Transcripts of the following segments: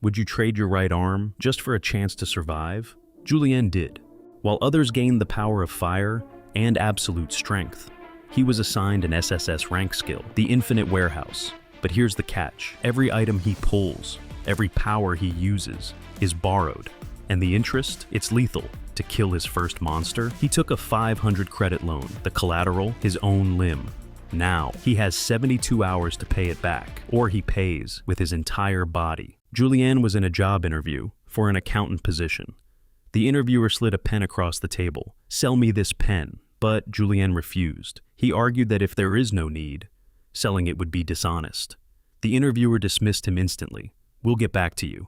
Would you trade your right arm just for a chance to survive? Julien did. While others gained the power of fire and absolute strength, he was assigned an SSS rank skill, the Infinite Warehouse. But here's the catch. Every item he pulls, every power he uses, is borrowed. And the interest? It's lethal. To kill his first monster, he took a 500 credit loan, the Collateral, his own limb. Now, he has 72 hours to pay it back, or he pays with his entire body. Julien was in a job interview for an accountant position. The interviewer slid a pen across the table. "Sell me this pen." But Julien refused. He argued that if there is no need, selling it would be dishonest. The interviewer dismissed him instantly. "We'll get back to you."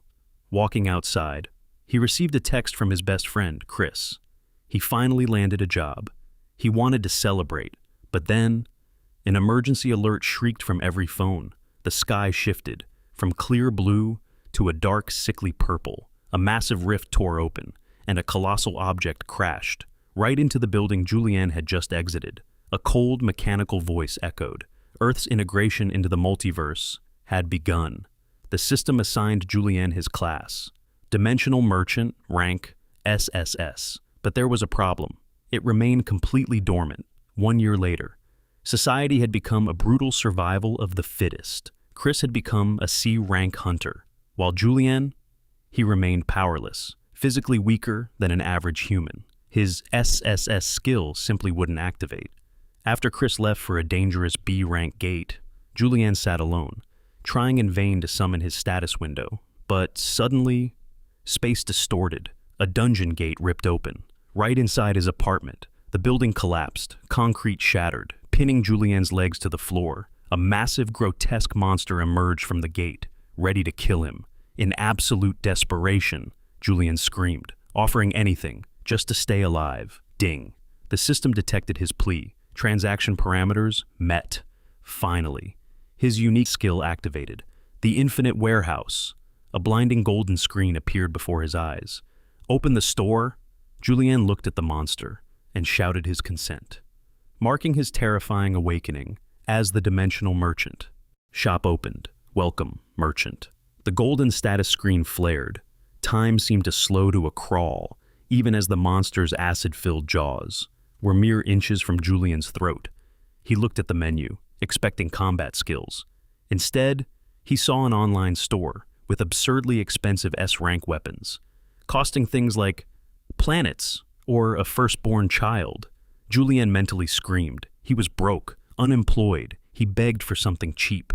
Walking outside, he received a text from his best friend, Chris. He finally landed a job. He wanted to celebrate, but then an emergency alert shrieked from every phone. The sky shifted from clear blue to a dark, sickly purple. A massive rift tore open, and a colossal object crashed right into the building Julien had just exited. A cold, mechanical voice echoed. Earth's integration into the multiverse had begun. The system assigned Julien his class, Dimensional Merchant, rank SSS. But there was a problem. It remained completely dormant. 1 year later, society had become a brutal survival of the fittest. Chris had become a C-rank hunter, while Julien, he remained powerless, physically weaker than an average human. His SSS skill simply wouldn't activate. After Chris left for a dangerous B-rank gate, Julien sat alone, trying in vain to summon his status window. But suddenly, space distorted. A dungeon gate ripped open. Right inside his apartment, the building collapsed, concrete shattered, pinning Julien's legs to the floor. A massive, grotesque monster emerged from the gate, ready to kill him. In absolute desperation, Julien screamed, offering anything just to stay alive. Ding. The system detected his plea. Transaction parameters met. Finally, his unique skill activated. The Infinite Warehouse. A blinding golden screen appeared before his eyes. "Open the store." Julien looked at the monster and shouted his consent, marking his terrifying awakening as the Dimensional Merchant. Shop opened. "Welcome, merchant." The golden status screen flared. Time seemed to slow to a crawl, even as the monster's acid-filled jaws were mere inches from Julien's throat. He looked at the menu, expecting combat skills. Instead, he saw an online store with absurdly expensive S-rank weapons, costing things like planets or a firstborn child. Julien mentally screamed. He was broke, unemployed. He begged for something cheap.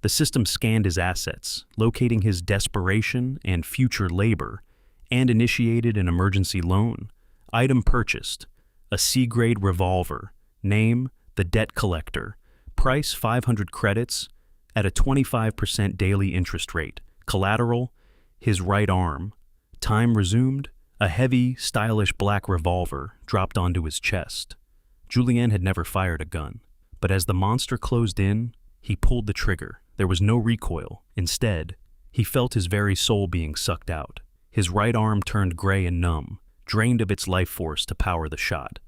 The system scanned his assets, locating his desperation and future labor, and initiated an emergency loan. Item purchased: a C-grade revolver. Name: the Debt Collector. Price: 500 credits at a 25% daily interest rate. Collateral: his right arm. Time resumed. A heavy, stylish black revolver dropped onto his chest. Julien had never fired a gun, but as the monster closed in, he pulled the trigger. There was no recoil. Instead, he felt his very soul being sucked out. His right arm turned gray and numb, drained of its life force to power the shot.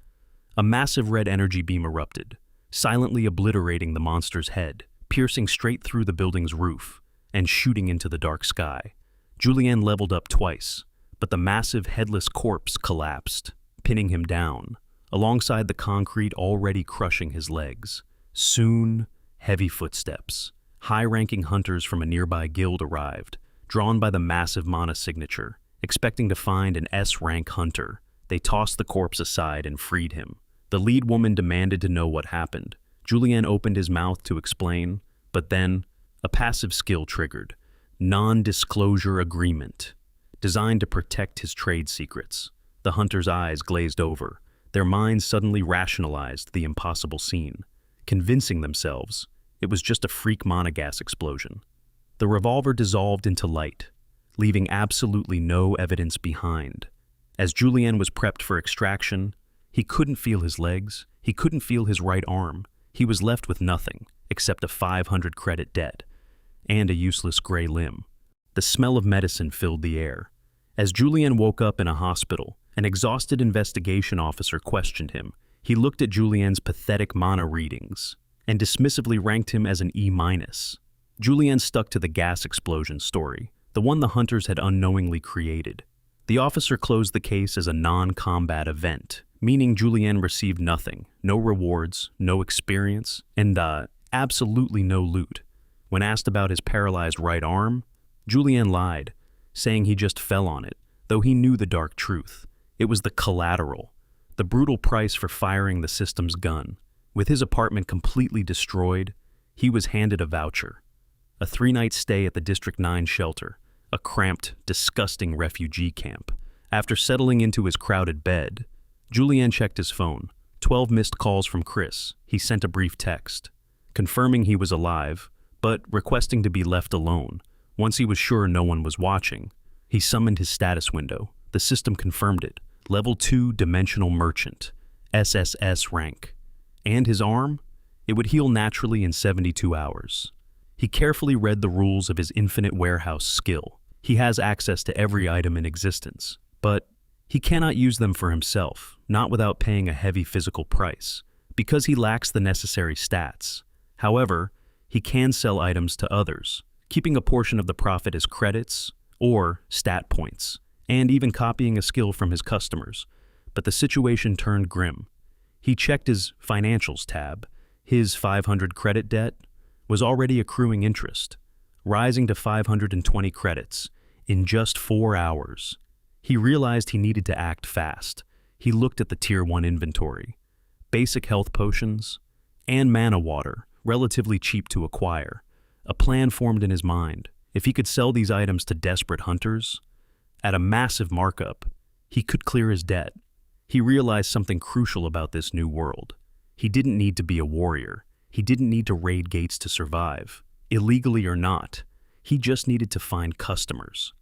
A massive red energy beam erupted, silently obliterating the monster's head, piercing straight through the building's roof and shooting into the dark sky. Julien leveled up twice, but the massive headless corpse collapsed, pinning him down, alongside the concrete already crushing his legs. Soon, heavy footsteps. High-ranking hunters from a nearby guild arrived, drawn by the massive mana signature, expecting to find an S-rank hunter. They tossed the corpse aside and freed him. The lead woman demanded to know what happened. Julien opened his mouth to explain, but then a passive skill triggered. Non-disclosure agreement, designed to protect his trade secrets. The hunter's eyes glazed over. Their minds suddenly rationalized the impossible scene, convincing themselves it was just a freak mana gas explosion. The revolver dissolved into light, leaving absolutely no evidence behind. As Julien was prepped for extraction, he couldn't feel his legs, he couldn't feel his right arm. He was left with nothing except a 500 credit debt and a useless gray limb. The smell of medicine filled the air. As Julien woke up in a hospital, an exhausted investigation officer questioned him. He looked at Julien's pathetic mana readings and dismissively ranked him as an E-. Julien stuck to the gas explosion story. the one the hunters had unknowingly created. The officer closed the case as a non-combat event, meaning Julien received nothing, no rewards, no experience, and absolutely no loot. When asked about his paralyzed right arm, Julien lied, saying he just fell on it, though he knew the dark truth. It was the collateral, the brutal price for firing the system's gun. With his apartment completely destroyed, he was handed a voucher. A 3-night stay at the District 9 shelter, a cramped, disgusting refugee camp. After settling into his crowded bed, Julien checked his phone. 12 missed calls from Chris. He sent a brief text, confirming he was alive, but requesting to be left alone. Once he was sure no one was watching, he summoned his status window. The system confirmed it. Level 2 Dimensional Merchant, SSS rank. And his arm? It would heal naturally in 72 hours. He carefully read the rules of his infinite warehouse skill. He has access to every item in existence, but he cannot use them for himself, not without paying a heavy physical price, because he lacks the necessary stats. However, he can sell items to others, keeping a portion of the profit as credits or stat points, and even copying a skill from his customers. But the situation turned grim. He checked his Financials tab. His 500 credit debt was already accruing interest, rising to 520 credits in just 4 hours. He realized he needed to act fast. He looked at the Tier 1 inventory. Basic health potions and mana water, relatively cheap to acquire. A plan formed in his mind. If he could sell these items to desperate hunters, at a massive markup, he could clear his debt. He realized something crucial about this new world. He didn't need to be a warrior. He didn't need to raid gates to survive, illegally or not. He just needed to find customers.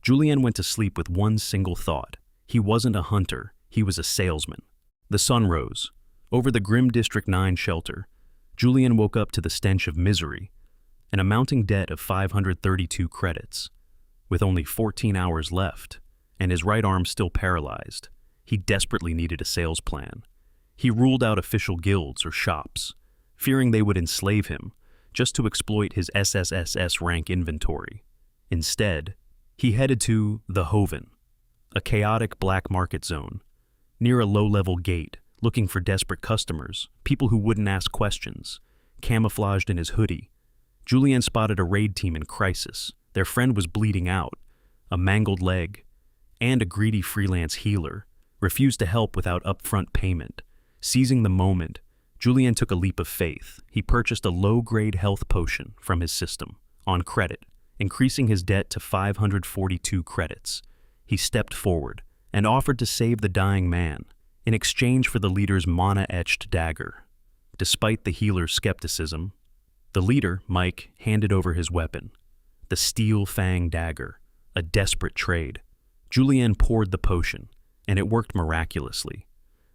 Julien went to sleep with one single thought. He wasn't a hunter, he was a salesman. The sun rose. Over the grim District 9 shelter, Julien woke up to the stench of misery, an amounting debt of 532 credits. With only 14 hours left, and his right arm still paralyzed, he desperately needed a sales plan. He ruled out official guilds or shops, fearing they would enslave him just to exploit his SSS rank inventory. Instead, he headed to the Hoven, a chaotic black market zone, near a low-level gate, looking for desperate customers, people who wouldn't ask questions. Camouflaged in his hoodie, Julien spotted a raid team in crisis. Their friend was bleeding out, a mangled leg, and a greedy freelance healer refused to help without upfront payment. Seizing the moment, Julien took a leap of faith. He purchased a low-grade health potion from his system, on credit, increasing his debt to 542 credits. He stepped forward and offered to save the dying man in exchange for the leader's mana-etched dagger. Despite the healer's skepticism, the leader, Mike, handed over his weapon, the steel fang dagger, a desperate trade. Julien poured the potion, and it worked miraculously.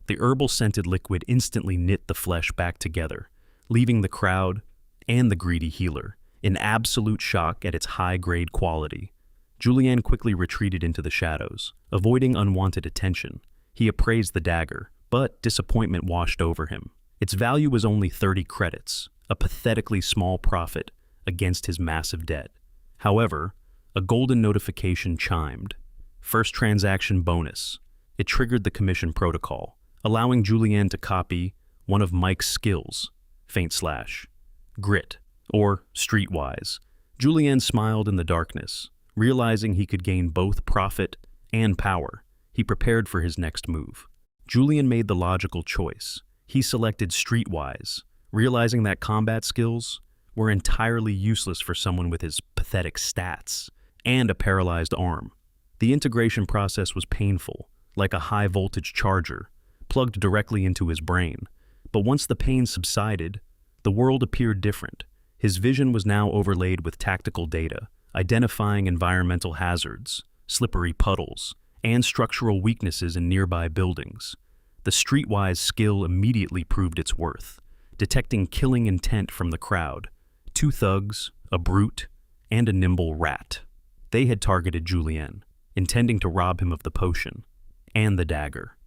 The herbal-scented liquid instantly knit the flesh back together, leaving the crowd and the greedy healer in absolute shock at its high-grade quality. Julien quickly retreated into the shadows, avoiding unwanted attention. He appraised the dagger, but disappointment washed over him. Its value was only 30 credits, a pathetically small profit against his massive debt. However, a golden notification chimed. First transaction bonus. It triggered the commission protocol, allowing Julien to copy one of Mike's skills, grit, or streetwise. Julien smiled in the darkness, realizing he could gain both profit and power. He prepared for his next move. Julien made the logical choice. He selected streetwise, realizing that combat skills were entirely useless for someone with his pathetic stats and a paralyzed arm. The integration process was painful, like a high-voltage charger, plugged directly into his brain. But once the pain subsided, the world appeared different. His vision was now overlaid with tactical data, identifying environmental hazards, slippery puddles, and structural weaknesses in nearby buildings. The streetwise skill immediately proved its worth, detecting killing intent from the crowd. 2 thugs, a brute, and a nimble rat. They had targeted Julien, intending to rob him of the potion and the dagger.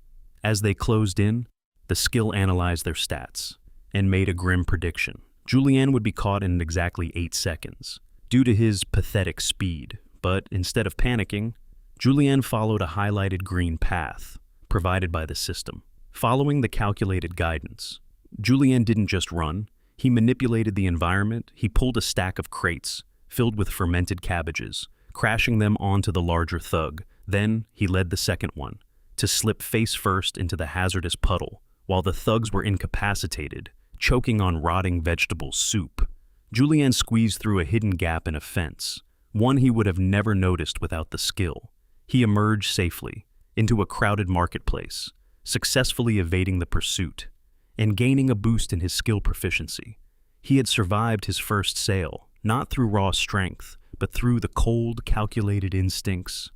As they closed in, the skill analyzed their stats and made a grim prediction. Julien would be caught in exactly 8 seconds, due to his pathetic speed, But instead of panicking, Julien followed a highlighted green path provided by the system. Following the calculated guidance, Julien didn't just run, he manipulated the environment. He pulled a stack of crates filled with fermented cabbages, crashing them onto the larger thug. Then he led the second one to slip face first into the hazardous puddle, while the thugs were incapacitated, choking on rotting vegetable soup. Julien squeezed through a hidden gap in a fence, one he would have never noticed without the skill. He emerged safely into a crowded marketplace, successfully evading the pursuit and gaining a boost in his skill proficiency. He had survived his first sale, not through raw strength, but through the cold, calculated instincts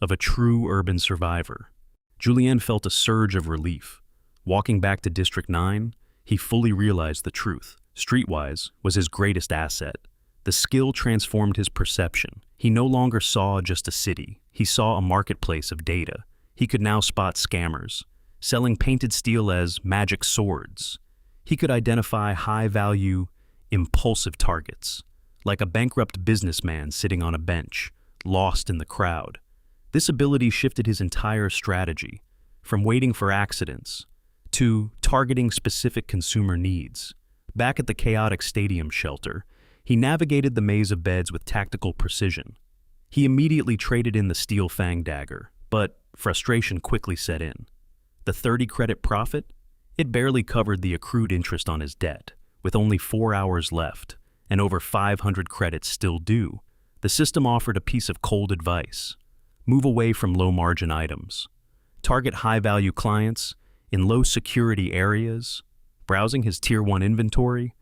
of a true urban survivor. Julien felt a surge of relief. Walking back to District 9, he fully realized the truth. Streetwise was his greatest asset. The skill transformed his perception. He no longer saw just a city. He saw a marketplace of data. He could now spot scammers, selling painted steel as magic swords. He could identify high-value, impulsive targets, like a bankrupt businessman sitting on a bench, lost in the crowd. This ability shifted his entire strategy, from waiting for accidents to targeting specific consumer needs. Back at the chaotic stadium shelter, he navigated the maze of beds with tactical precision. He immediately traded in the steel fang dagger, but frustration quickly set in. The 30-credit profit? It barely covered the accrued interest on his debt, with only 4 hours left and over 500 credits still due. The system offered a piece of cold advice. Move away from low-margin items. Target high-value clients in low-security areas. Browsing his Tier 1 inventory,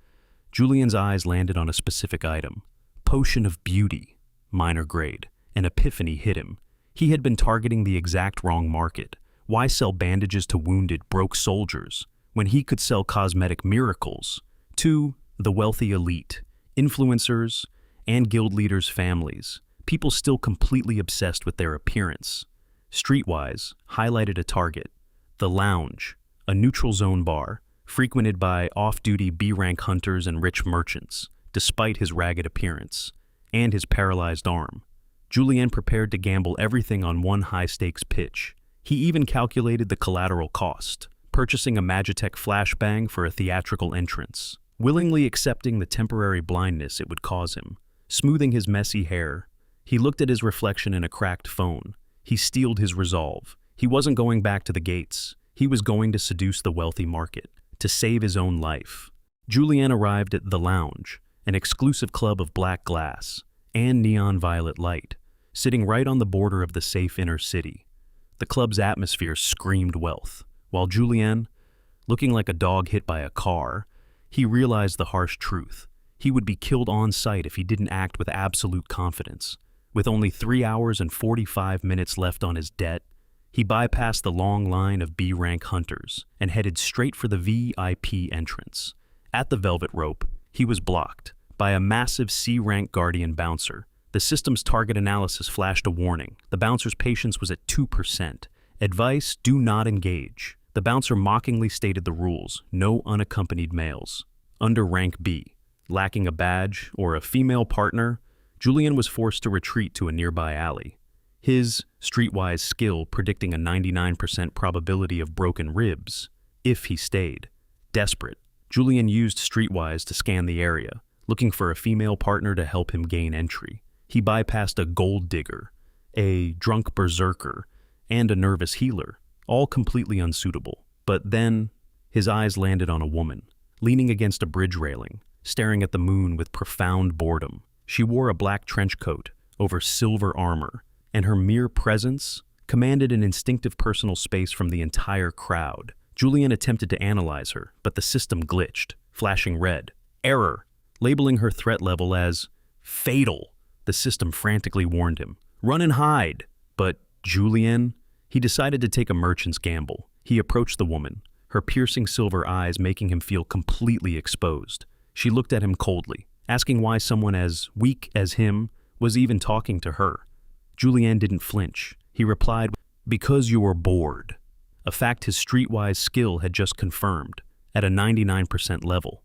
Julien's eyes landed on a specific item. Potion of Beauty, minor grade. An epiphany hit him. He had been targeting the exact wrong market. Why sell bandages to wounded, broke soldiers when he could sell cosmetic miracles to the wealthy elite, influencers, and guild leaders' families, people still completely obsessed with their appearance? Streetwise highlighted a target, the Lounge, a neutral zone bar, frequented by off-duty B-rank hunters and rich merchants, despite his ragged appearance and his paralyzed arm. Julien prepared to gamble everything on one high-stakes pitch. He even calculated the collateral cost, purchasing a Magitech flashbang for a theatrical entrance, willingly accepting the temporary blindness it would cause him. Smoothing his messy hair, he looked at his reflection in a cracked phone. He steeled his resolve. He wasn't going back to the gates. He was going to seduce the wealthy market, to save his own life. Julien arrived at The Lounge, an exclusive club of black glass and neon violet light, sitting right on the border of the safe inner city. The club's atmosphere screamed wealth, while Julien, looking like a dog hit by a car, he realized the harsh truth. He would be killed on sight if he didn't act with absolute confidence. With only 3 hours and 45 minutes left on his debt, he bypassed the long line of B-rank hunters and headed straight for the VIP entrance. At the velvet rope, he was blocked by a massive C-rank guardian bouncer. The system's target analysis flashed a warning. The bouncer's patience was at 2%. Advice: do not engage. The bouncer mockingly stated the rules: no unaccompanied males. Under rank B, lacking a badge or a female partner, Julien was forced to retreat to a nearby alley. His streetwise skill predicting a 99% probability of broken ribs if he stayed. Desperate, Julien used streetwise to scan the area, looking for a female partner to help him gain entry. He bypassed a gold digger, a drunk berserker, and a nervous healer, all completely unsuitable. But then, his eyes landed on a woman, leaning against a bridge railing, staring at the moon with profound boredom. She wore a black trench coat over silver armor, and her mere presence commanded an instinctive personal space from the entire crowd. Julien attempted to analyze her, but the system glitched, flashing red. Error, labeling her threat level as fatal. The system frantically warned him, run and hide. But Julien, he decided to take a merchant's gamble. He approached the woman, her piercing silver eyes making him feel completely exposed. She looked at him coldly, asking why someone as weak as him was even talking to her. Julien didn't flinch. He replied, because you were bored. A fact his streetwise skill had just confirmed, at a 99% level.